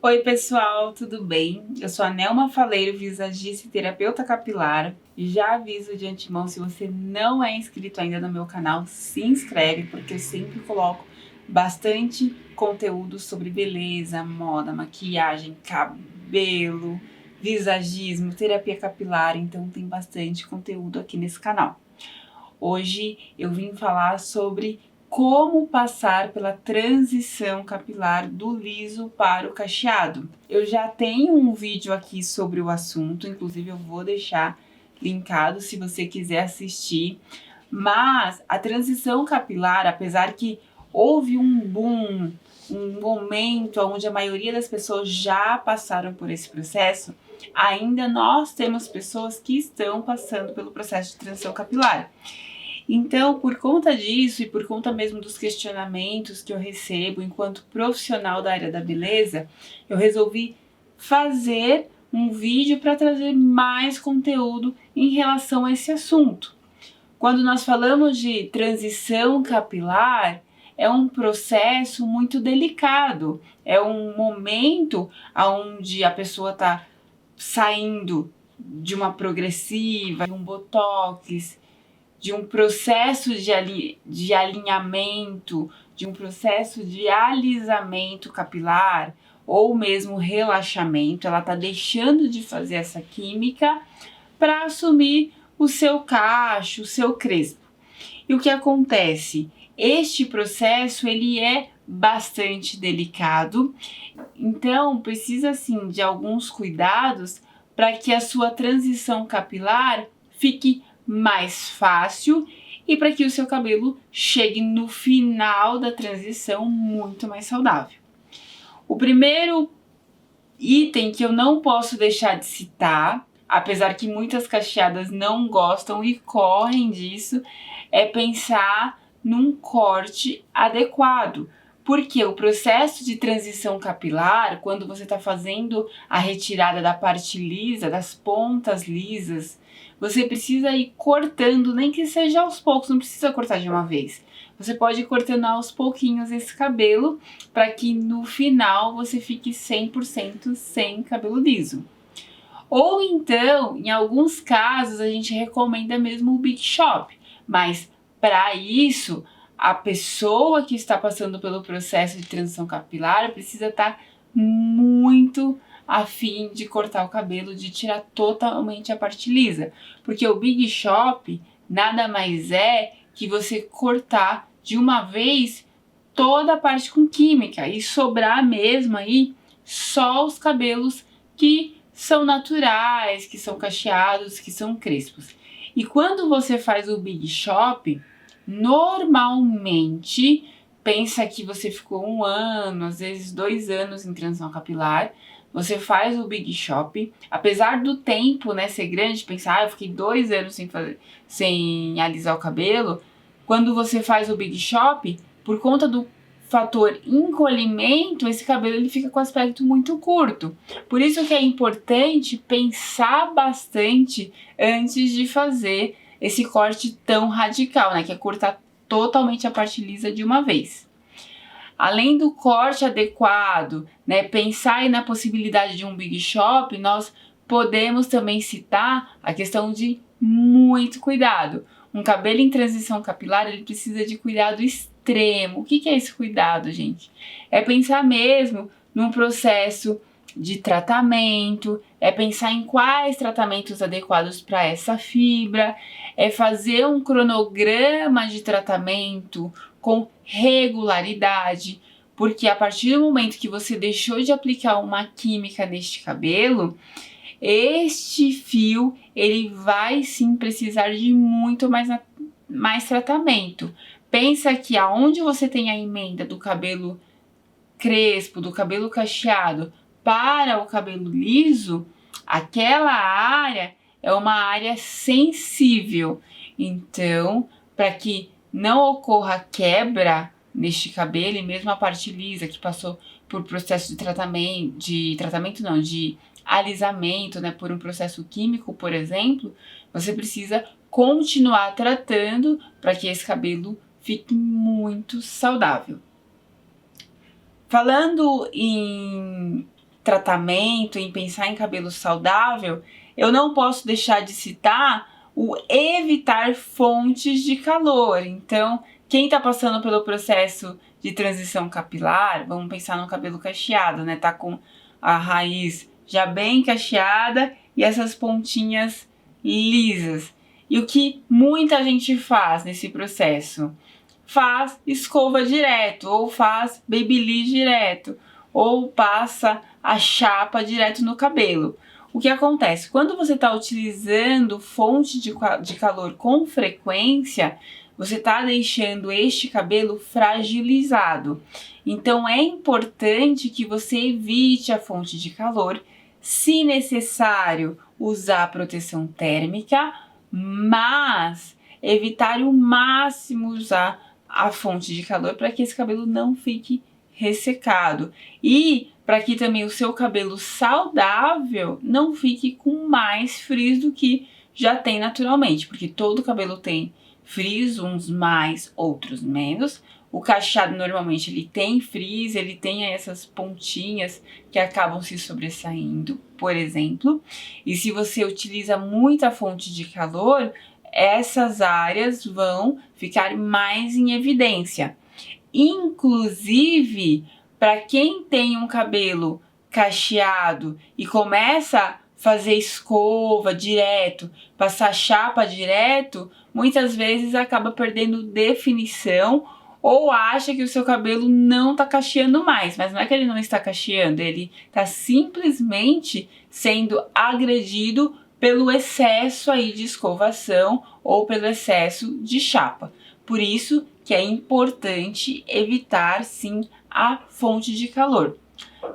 Oi pessoal, tudo bem? Eu sou a Nelma Faleiro, visagista e terapeuta capilar. Já aviso de antemão, se você não é inscrito ainda no meu canal, se inscreve, porque eu sempre coloco bastante conteúdo sobre beleza, moda, maquiagem, cabelo, visagismo, terapia capilar, então tem bastante conteúdo aqui nesse canal. Hoje eu vim falar sobre como passar pela transição capilar do liso para o cacheado. Eu já tenho um vídeo aqui sobre o assunto, inclusive eu vou deixar linkado se você quiser assistir. Mas a transição capilar, apesar que houve um boom, um momento onde a maioria das pessoas já passaram por esse processo, ainda nós temos pessoas que estão passando pelo processo de transição capilar. Então, por conta disso e por conta mesmo dos questionamentos que eu recebo enquanto profissional da área da beleza, eu resolvi fazer um vídeo para trazer mais conteúdo em relação a esse assunto. Quando nós falamos de transição capilar, é um processo muito delicado, é um momento onde a pessoa está saindo de uma progressiva, de um botox, de um processo de alinhamento, de um processo de alisamento capilar ou mesmo relaxamento. Ela está deixando de fazer essa química para assumir o seu cacho, o seu crespo. E o que acontece? Este processo ele é bastante delicado, então precisa sim de alguns cuidados para que a sua transição capilar fique mais fácil e para que o seu cabelo chegue no final da transição muito mais saudável. O primeiro item que eu não posso deixar de citar, apesar que muitas cacheadas não gostam e correm disso, é pensar num corte adequado. Porque o processo de transição capilar, quando você está fazendo a retirada da parte lisa, das pontas lisas, você precisa ir cortando, nem que seja aos poucos, não precisa cortar de uma vez. Você pode ir cortando aos pouquinhos esse cabelo, para que no final você fique 100% sem cabelo liso. Ou então, em alguns casos, a gente recomenda mesmo o Big Shop, mas para isso, a pessoa que está passando pelo processo de transição capilar precisa estar muito a fim de cortar o cabelo, de tirar totalmente a parte lisa. Porque o Big Shop nada mais é que você cortar de uma vez toda a parte com química e sobrar mesmo aí só os cabelos que são naturais, que são cacheados, que são crespos. E quando você faz o Big Shop, normalmente, pensa que você ficou 1 ano, às vezes 2 anos em transição capilar, você faz o Big Shop, apesar do tempo, né, ser grande, pensar, eu fiquei 2 anos sem alisar o cabelo, quando você faz o Big Shop, por conta do fator encolhimento, esse cabelo ele fica com aspecto muito curto. Por isso que é importante pensar bastante antes de fazer esse corte tão radical, né, que é cortar totalmente a parte lisa de uma vez. Além do corte adequado, né, pensar aí na possibilidade de um Big Shop, nós podemos também citar a questão de muito cuidado. Um cabelo em transição capilar, ele precisa de cuidado extremo. O que é esse cuidado, gente? É pensar mesmo num processo de tratamento, é pensar em quais tratamentos adequados para essa fibra, é fazer um cronograma de tratamento com regularidade, porque a partir do momento que você deixou de aplicar uma química neste cabelo, este fio ele vai sim precisar de muito mais tratamento. Pensa que aonde você tem a emenda do cabelo crespo, do cabelo cacheado para o cabelo liso, aquela área é uma área sensível. Então, para que não ocorra quebra neste cabelo e mesmo a parte lisa que passou por processo de alisamento, né, por um processo químico, por exemplo, você precisa continuar tratando para que esse cabelo fique muito saudável. Falando em tratamento, em pensar em cabelo saudável, eu não posso deixar de citar o evitar fontes de calor. Então, quem está passando pelo processo de transição capilar, vamos pensar no cabelo cacheado, né? Tá com a raiz já bem cacheada e essas pontinhas lisas. E o que muita gente faz nesse processo? Faz escova direto, ou faz babyliss direto, ou passa a chapa direto no cabelo. O que acontece? Quando você está utilizando fonte de calor com frequência, você está deixando este cabelo fragilizado. Então é importante que você evite a fonte de calor, se necessário, usar proteção térmica, mas evitar o máximo usar a fonte de calor para que esse cabelo não fique ressecado e para que também o seu cabelo saudável não fique com mais frizz do que já tem naturalmente, porque todo cabelo tem frizz, uns mais, outros menos. O cacheado normalmente ele tem frizz, ele tem essas pontinhas que acabam se sobressaindo, por exemplo. E se você utiliza muita fonte de calor, essas áreas vão ficar mais em evidência. Inclusive, para quem tem um cabelo cacheado e começa a fazer escova direto, passar chapa direto, muitas vezes acaba perdendo definição ou acha que o seu cabelo não está cacheando mais, mas não é que ele não está cacheando, ele está simplesmente sendo agredido pelo excesso aí de escovação ou pelo excesso de chapa. Por isso que é importante evitar sim a fonte de calor.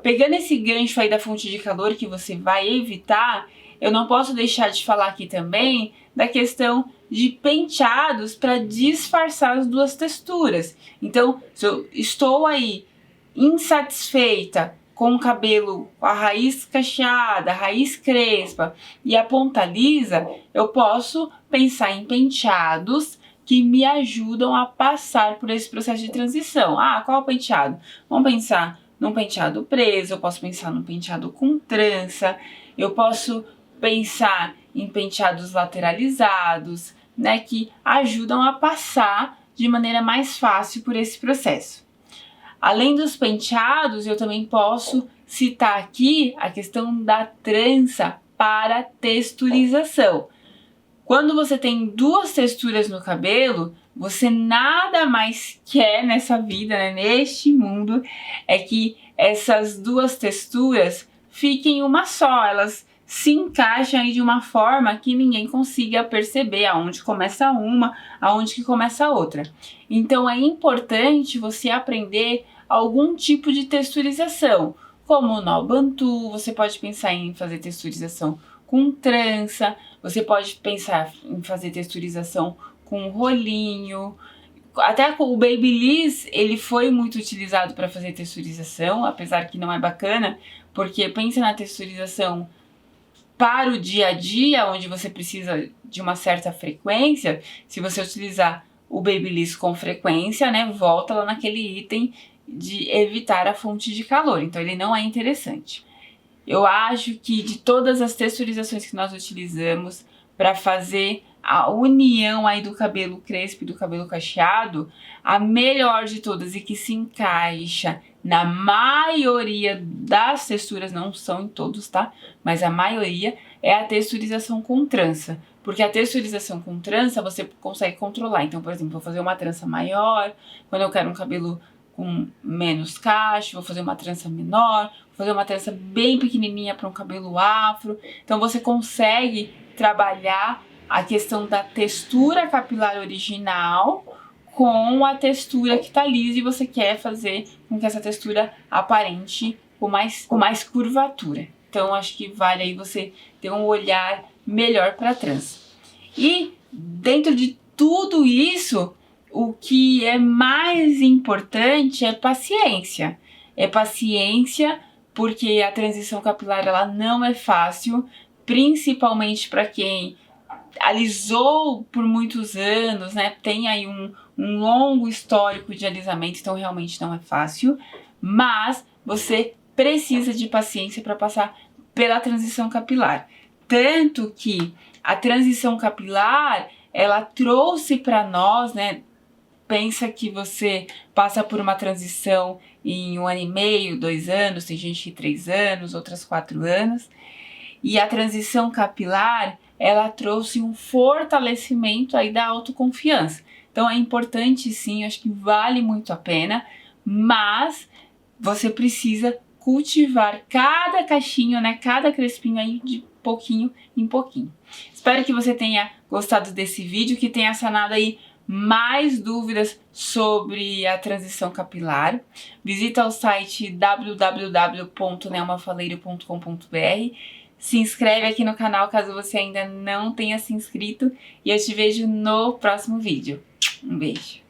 Pegando esse gancho aí da fonte de calor que você vai evitar, eu não posso deixar de falar aqui também da questão de penteados para disfarçar as duas texturas. Então, se eu estou aí insatisfeita com o cabelo, com a raiz cacheada, a raiz crespa e a ponta lisa, eu posso pensar em penteados que me ajudam a passar por esse processo de transição. Ah, qual é o penteado? Vamos pensar num penteado preso, eu posso pensar num penteado com trança, eu posso pensar em penteados lateralizados, né, que ajudam a passar de maneira mais fácil por esse processo. Além dos penteados, eu também posso citar aqui a questão da trança para texturização. Quando você tem duas texturas no cabelo, você nada mais quer nessa vida, né, neste mundo, é que essas duas texturas fiquem uma só, elas se encaixam aí de uma forma que ninguém consiga perceber aonde começa uma, aonde que começa a outra. Então é importante você aprender algum tipo de texturização, como o nó bantu, você pode pensar em fazer texturização com trança, você pode pensar em fazer texturização com rolinho. Até o babyliss, ele foi muito utilizado para fazer texturização, apesar que não é bacana, porque pensa na texturização para o dia a dia, onde você precisa de uma certa frequência. Se você utilizar o babyliss com frequência, né, volta lá naquele item de evitar a fonte de calor, então ele não é interessante. Eu acho que de todas as texturizações que nós utilizamos para fazer a união aí do cabelo crespo e do cabelo cacheado, a melhor de todas e que se encaixa na maioria das texturas, não são em todos, tá? Mas a maioria é a texturização com trança. Porque a texturização com trança você consegue controlar. Então, por exemplo, vou fazer uma trança maior, quando eu quero um cabelo com menos cacho, vou fazer uma trança menor, vou fazer uma trança bem pequenininha para um cabelo afro. Então você consegue trabalhar a questão da textura capilar original com a textura que tá lisa e você quer fazer com que essa textura aparente com mais curvatura. Então acho que vale aí você ter um olhar melhor para a trança. E dentro de tudo isso, o que é mais importante é paciência. É paciência porque a transição capilar ela não é fácil, principalmente para quem alisou por muitos anos, né? Tem aí um longo histórico de alisamento, então realmente não é fácil. Mas você precisa de paciência para passar pela transição capilar. Tanto que a transição capilar, ela trouxe para nós, né? Pensa que você passa por uma transição em 1 ano e meio, 2 anos, tem gente que 3 anos, outras 4 anos. E a transição capilar, ela trouxe um fortalecimento aí da autoconfiança. Então é importante sim, acho que vale muito a pena, mas você precisa cultivar cada cachinho, né, cada crespinho aí de pouquinho em pouquinho. Espero que você tenha gostado desse vídeo, que tenha sanado aí mais dúvidas sobre a transição capilar. Visita o site www.nelmafaleiro.com.br. Se inscreve aqui no canal caso você ainda não tenha se inscrito e eu te vejo no próximo vídeo. Um beijo!